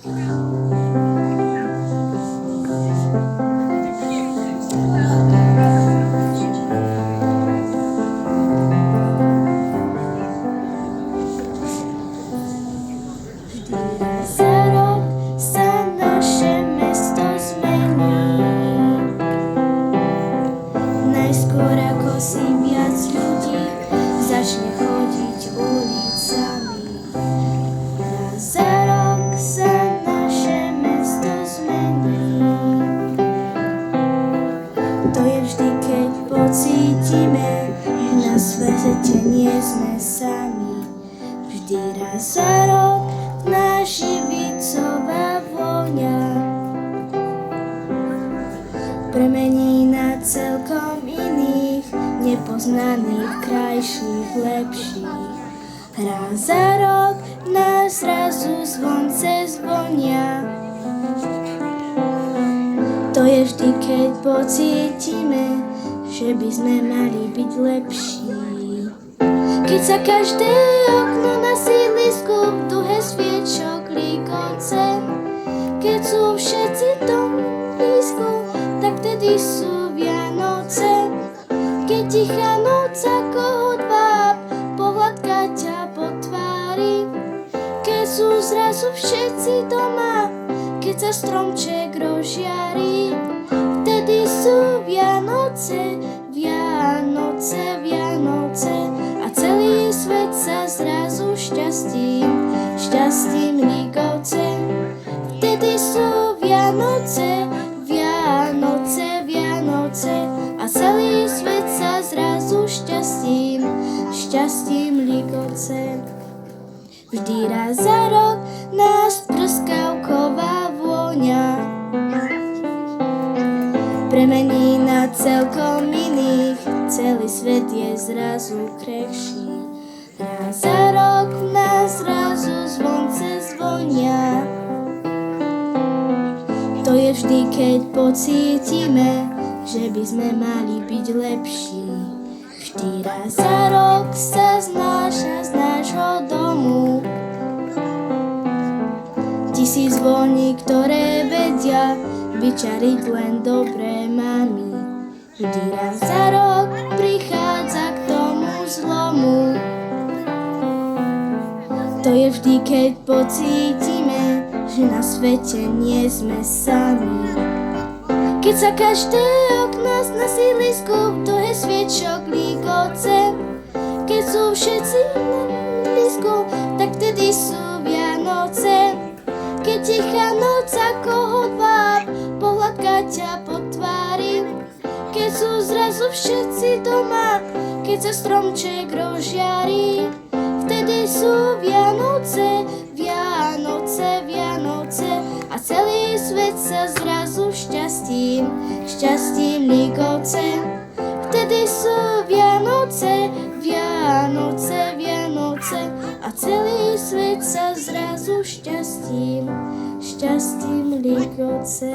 Najskôr ako si viac ľudí začne chodiť ulicami. Raz za rok sa naše mesto zmení. To je vždy, keď pocítime, že na svete nie sme sami. Vždy raz za rok nás živí vicová vôňa premení na celkom iných, nepoznaných, krajších, lepších. Raz za rok nás zrazu zvonce zvonia. To je vždy, keď pocítime, že by sme mali byť lepší. Keď sa každé okno na sídlisku v duhe sviečok líkoce, keď sú všetci dom blízko, tak vtedy sú Vianoce. Keď tichá noc ako hudba pohľadká ťa po tvári, keď sú zrazu všetci doma, keď sa stromček rozžiarí, vtedy sú Vianoce, Vianoce, Vianoce a celý svet sa zrazu šťastím líkoce. Vtedy sú Vianoce, Vianoce, Vianoce a celý svet sa zrazu šťastím líkoce. Vždy raz za rok nás prskavková vôňa premení na celkom iných, celý svet je zrazu krehší. Raz za rok nás zrazu zvonce zvonia. To je vždy, keď pocítime, že by sme mali byť lepší. Vždy raz za rok sa znáša z nášho domu 1000 zvoní, ktoré vedia vyčariť len dobré mami. Vždy raz za rok prichádza k tomu zlomu. To je vždy, keď pocítime, že na svete nie sme sami. Keď sa každé okno na sídlisku v duhe sviečok líkoce, keď sú všetci blízko, tak vtedy sú Vianoce. Keď tichá noc ako hudba pohľadká ťa po tvári, keď sú zrazu všetci doma, keď sa stromček rozžiarí, vtedy sú Vianoce, Vianoce, Vianoce a celý svet sa zrazu šťastím líkoce. Vtedy sú Vianoce, Vianoce, Vianoce a celý svet sa zrazu šťastím líkoce.